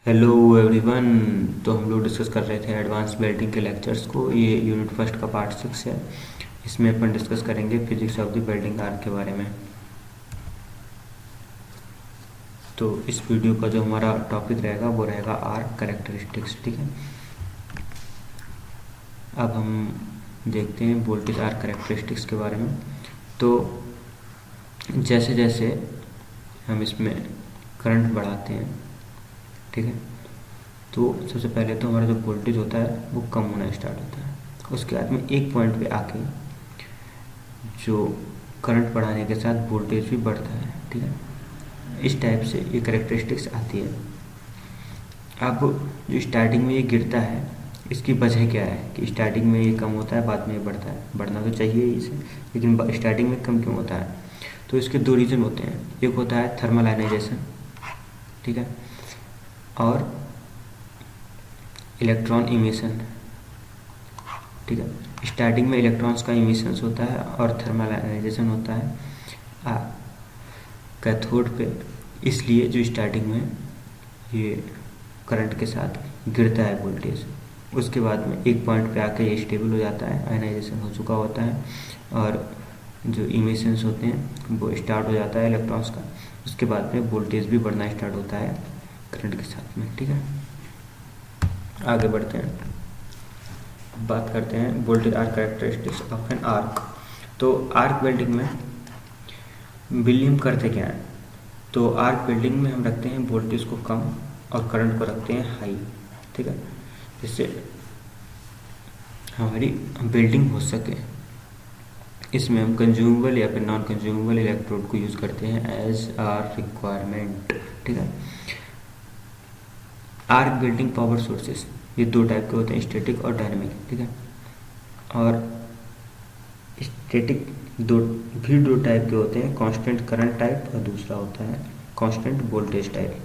Hello everyone. तो हम लोग डिस्कस कर रहे थे एडवांस वेल्डिंग के लेक्चर्स को। ये यूनिट फर्स्ट का पार्ट 6 है। इसमें अपन डिस्कस करेंगे physics of the welding arc के बारे में। तो इस वीडियो का जो हमारा टॉपिक रहेगा वो रहेगा आर्क कैरेक्टरिस्टिक्स। ठीक है, अब हम देखते हैं वोल्टेज आर्क कैरेक्टरिस्टिक्स के बारे में। तो जैसे जैसे हम इसमें करंट बढ़ाते हैं, ठीक है, तो सबसे पहले तो हमारा जो वोल्टेज होता है वो कम होना स्टार्ट होता है। उसके बाद में एक पॉइंट पे आके जो करंट बढ़ाने के साथ वोल्टेज भी बढ़ता है। ठीक है, इस टाइप से ये कैरेक्टरिस्टिक्स आती है। अब जो स्टार्टिंग में ये गिरता है, इसकी वजह क्या है कि स्टार्टिंग में ये कम होता है, बाद में ये बढ़ता है। बढ़ना तो चाहिए ही इसे, लेकिन स्टार्टिंग में कम क्यों होता है? तो इसके दो रीज़न होते हैं। एक होता है थर्मल आयनाइजेशन, ठीक है, और इलेक्ट्रॉन इमिशन। ठीक है, स्टार्टिंग में इलेक्ट्रॉन्स का इमिशंस होता है और थर्मल आयनाइजेशन होता है कैथोड पे। इसलिए जो स्टार्टिंग में ये करंट के साथ गिरता है वोल्टेज, उसके बाद में एक पॉइंट पे आके ये स्टेबल हो जाता है, आयनाइजेशन हो चुका होता है, और जो इमिशंस होते हैं वो स्टार्ट हो जाता है इलेक्ट्रॉन्स का। उसके बाद में वोल्टेज भी बढ़ना स्टार्ट होता है करंट के साथ में। ठीक है, आगे बढ़ते हैं, बात करते हैं voltage arc characteristics of an arc. तो आर्क वेल्डिंग में बिल्डिंग करते क्या है? तो आर्क वेल्डिंग में हम रखते हैं वोल्टेज को कम और करंट को रखते हैं हाई। ठीक है, जिससे हमारी वेल्डिंग हो सके। इसमें हम कंज्यूमेबल या फिर नॉन कंज्यूमेबल इलेक्ट्रोड को यूज़ करते हैं एज आर रिक्वायरमेंट। ठीक है, आर्क वेल्डिंग पावर सोर्सेस ये दो टाइप के होते हैं, स्टैटिक और डायनेमिक। ठीक है, और स्टैटिक दो टाइप के होते हैं, कांस्टेंट करंट टाइप और दूसरा होता है कांस्टेंट वोल्टेज टाइप।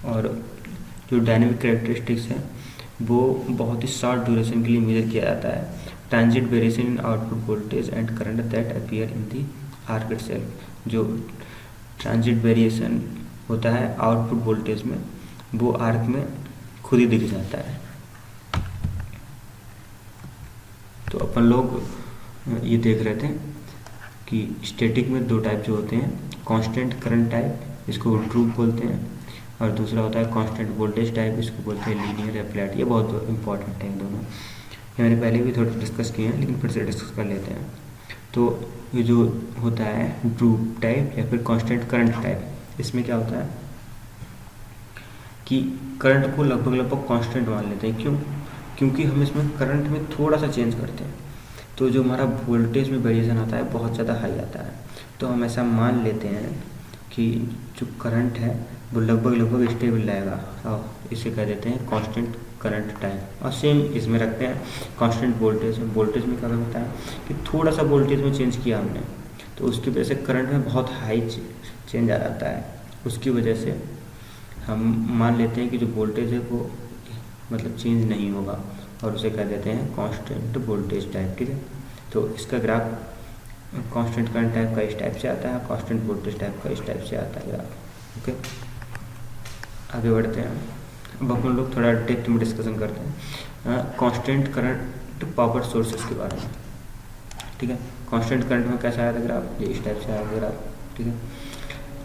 और जो डायनेमिक कैरेक्टरिस्टिक्स है वो बहुत ही शॉर्ट ड्यूरेशन के लिए मेजर किया जाता है। Transit variation in output voltage and current that appear in the arc itself. जो ट्रांजिट वेरिएशन होता है आउटपुट वोल्टेज में, वो आर्क में खुद ही दिख जाता है। तो अपन लोग ये देख रहे थे कि स्टैटिक में दो टाइप जो होते हैं, कांस्टेंट करंट टाइप, इसको ड्रूप बोलते हैं, और दूसरा होता है कांस्टेंट वोल्टेज टाइप, इसको बोलते हैं लीनियर या फ्लैट। ये बहुत इंपॉर्टेंट है दोनों, ये मैंने पहले भी थोड़ा डिस्कस किए हैं, लेकिन फिर से डिस्कस कर लेते हैं। तो ये जो होता है ड्रूप टाइप या फिर कांस्टेंट करंट टाइप, इसमें क्या होता है कि करंट को लगभग कांस्टेंट मान लेते हैं। क्यों? क्योंकि हम इसमें करंट में थोड़ा सा चेंज करते हैं, तो जो हमारा वोल्टेज में वेरिएशन आता है बहुत ज़्यादा हाई आता है। तो हम ऐसा मान लेते हैं कि जो करंट है वो लगभग स्टेबल रहेगा, और इसे कह देते हैं कांस्टेंट करंट टाइप। और सेम इसमें रखते हैं कांस्टेंट वोल्टेज। वोल्टेज में क्या होता है कि थोड़ा सा वोल्टेज में चेंज किया हमने, तो उसकी वजह से करंट में बहुत हाई चेंज आ जाता है। उसकी वजह से हम मान लेते हैं कि जो वोल्टेज है वो मतलब चेंज नहीं होगा, और उसे कह देते हैं कांस्टेंट वोल्टेज टाइप। ठीक है, तो इसका ग्राफ कांस्टेंट करंट टाइप का इस टाइप से आता है, कांस्टेंट वोल्टेज टाइप का इस टाइप से आता है ग्राफ। ओके, आगे बढ़ते हैं। अब अपन लोग थोड़ा डेप्थ में डिस्कशन करते हैं कांस्टेंट करंट पावर सोर्सेस के बारे में। ठीक है, कांस्टेंट करंट में कैसा आया था ग्राफ? ये इस टाइप से आया ग्राफ। ठीक है,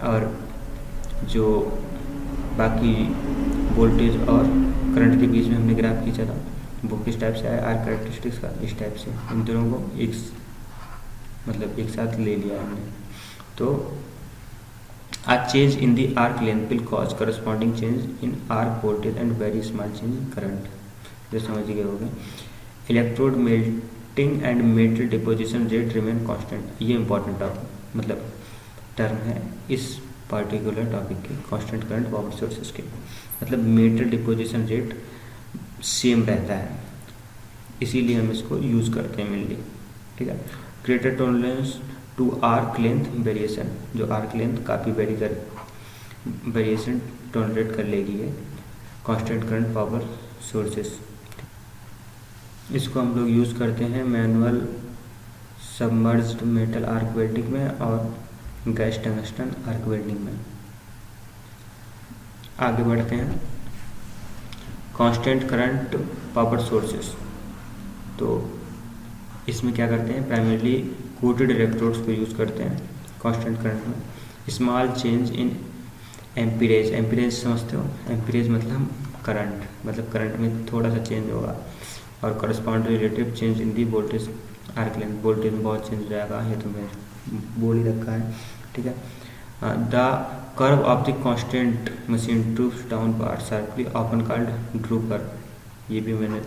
और जो बाकी वोल्टेज और करंट के बीच में हमने ग्राफ खींचा था वो किस टाइप से आया? आर्क कैरेक्टरिस्टिक्स का इस टाइप से। इन दोनों को एक साथ ले लिया हमने। तो a change in the arc length will cause corresponding change in arc voltage and very small change in current। जो समझ गए होंगे। Electrode melting and metal deposition rate remain constant. ये इंपॉर्टेंट टर्म है इस पार्टिकुलर टॉपिक के, constant current power sources के। मतलब मेटल डिपोजिशन रेट सेम रहता है, इसीलिए हम इसको यूज़ करते हैं मेनली। ठीक है, greater tolerance to arc length variation, जो आर्क लेंथ काफ़ी वेरिएशन टॉलरेट कर लेगी है कांस्टेंट करंट पावर सोर्सेस। इसको हम लोग यूज़ करते हैं manual submerged metal arc welding में और गैस टंगस्टन आर्क वेल्डिंग में। आगे बढ़ते हैं। कांस्टेंट करंट पावर सोर्सेस, तो इसमें क्या करते हैं, प्राइमरीली कोटेड इलेक्ट्रोड्स को यूज़ करते हैं कांस्टेंट करंट में। Small change in amperage, amperage समझते हो, एम्पीरेज मतलब करंट, मतलब करंट में थोड़ा सा चेंज होगा, और correspond relative change in the voltage arc length, voltage में बहुत चेंज हो जाएगा, ये तो मैं बोल ही रखा है, ठीक है। The curve of the constant machine droops downward sharply often called drooper, ये भी मैंने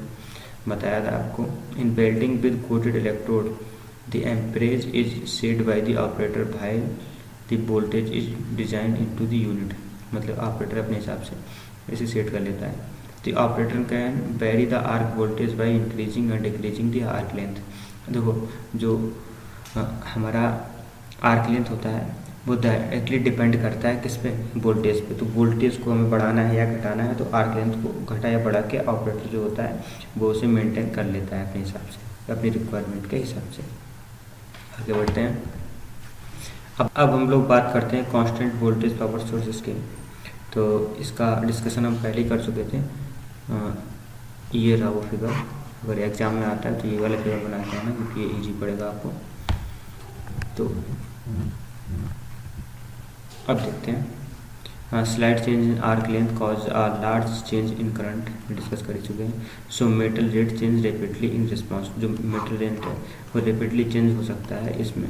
बताया था आपको। In welding with coated electrode the amperage is set by the operator while the voltage is designed into the unit, मतलब operator अपने हिसाब से इसे सेट कर लेता है। The operator can vary the arc voltage by increasing and decreasing the arc length. देखो जो हमारा आर्क लेंथ होता है वो डायरेक्टली डिपेंड करता है किस पे, वोल्टेज पे। तो वोल्टेज को हमें बढ़ाना है या घटाना है तो आर्क लेंथ को घटा या बढ़ा के ऑपरेटर जो होता है वो उसे मेंटेन कर लेता है अपने हिसाब से, अपनी रिक्वायरमेंट के हिसाब से। आगे बढ़ते हैं। अब हम लोग बात करते हैं कांस्टेंट वोल्टेज पावर सोर्सेस की। तो इसका डिस्कशन हम पहले ही कर चुके थे। ये रहा वो फिगर, अगर एग्जाम में आता है तो ये वाला फिगर बना के आना, क्योंकि ये ईजी पड़ेगा आपको। तो अब देखते हैं, slide change in arc length cause a large change in current, discuss कर चुके हैं। So metal rate change rapidly in response, जो मेटल रेट है वो रेपिडली चेंज हो सकता है इसमें,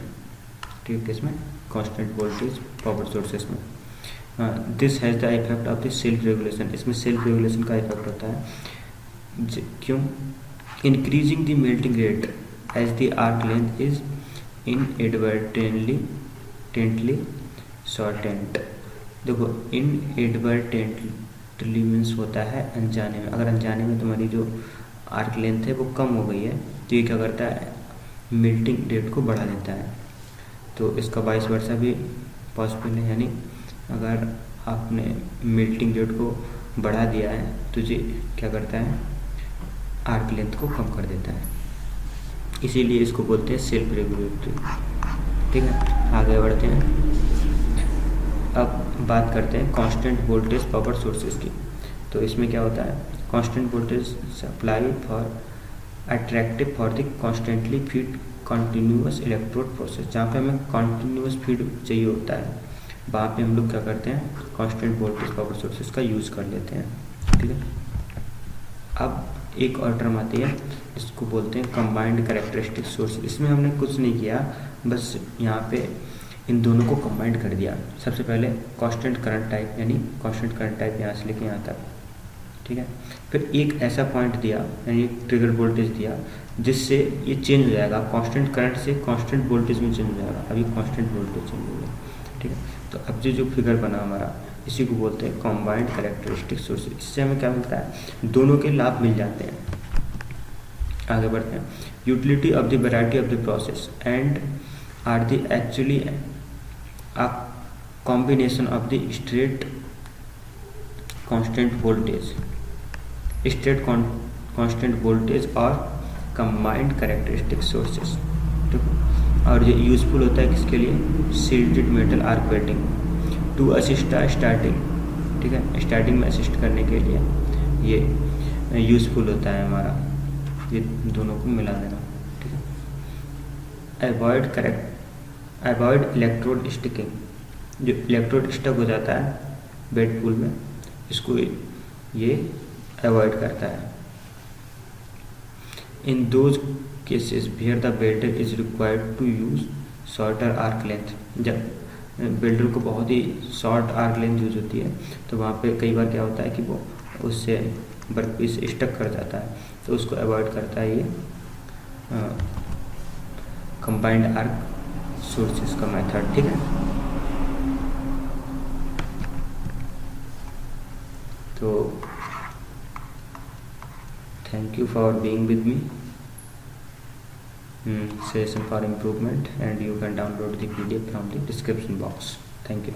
ठीक है, इसमें कांस्टेंट वोल्टेज पावर सोर्सेस में। This has the effect of the self regulation, इसमें सेल्फ रेगुलेशन का इफेक्ट होता है। क्यों? Increasing the melting rate as the arc length is inadvertently shortened. देखो इनएडवर्टेंटली मीन्स होता है अनजाने में, अगर अनजाने में तुम्हारी जो आर्क लेंथ है वो कम हो गई है तो ये क्या करता है, मेल्टिंग रेट को बढ़ा देता है। तो इसका वाइस वर्सा भी पॉसिबल है, यानी अगर आपने मेल्टिंग रेट को बढ़ा दिया है तो ये क्या करता है, आर्क लेंथ को कम कर देता है, इसीलिए इसको बोलते हैं सेल्फ रेगुलेटरी, ठीक है। आगे बढ़ते हैं। अब बात करते हैं कांस्टेंट वोल्टेज पावर सोर्सेज की। तो इसमें क्या होता है, constant voltage supply for attractive for the constantly feed continuous electrode process, जहाँ पे हमें कंटिन्यूअस फीड चाहिए होता है वहाँ पे हम लोग क्या करते हैं, कांस्टेंट वोल्टेज पावर सोर्सेज का यूज़ कर लेते हैं, ठीक है। अब एक और टर्म आती है, इसको बोलते हैं कंबाइंड कैरेक्टरिस्टिक सोर्स। इसमें हमने कुछ नहीं किया, बस यहाँ पे इन दोनों को कंबाइंड कर दिया। सबसे पहले कांस्टेंट करंट टाइप, यानी कांस्टेंट करंट टाइप यहाँ से लेके यहाँ तक, ठीक है। फिर एक ऐसा पॉइंट दिया, यानी ट्रिगर वोल्टेज दिया जिससे ये चेंज हो जाएगा, कांस्टेंट करंट से कांस्टेंट वोल्टेज में चेंज हो जाएगा। अभी कांस्टेंट वोल्टेज चेंज हो गया, ठीक है। तो अब जो फिगर बना हमारा, इसी को बोलते हैं कंबाइंड कैरेक्टरिस्टिक सोर्स। इससे हमें क्या मिलता है, दोनों के लाभ मिल जाते हैं। आगे बढ़ते हैं। Utility of the variety of the process and are the actually a combination of the straight constant voltage और combined characteristic sources, ठीक। और ये यूजफुल होता है किसके लिए, shielded metal arc welding to assist starting, ठीक है, स्टार्टिंग में असिस्ट करने के लिए ये यूजफुल होता है हमारा, ये दोनों को मिला देना, ठीक है। अवॉइड इलेक्ट्रोड स्टिकिंग, जो इलेक्ट्रोड स्टक हो जाता है बेड पूल में, इसको ये अवॉइड करता है। In those cases where the builder is required to use shorter arc length, जब बिल्डर को बहुत ही शॉर्ट आर्क लेंथ यूज होती है तो वहाँ पे कई बार क्या होता है कि वो उससे वर्कपीस स्टक कर जाता है, तो उसको अवॉइड करता है ये कंबाइंड आर्क सोर्सेस का मेथड, ठीक है। तो thank you for being with me, session for improvement, and you can download the PDF from the description box. Thank you.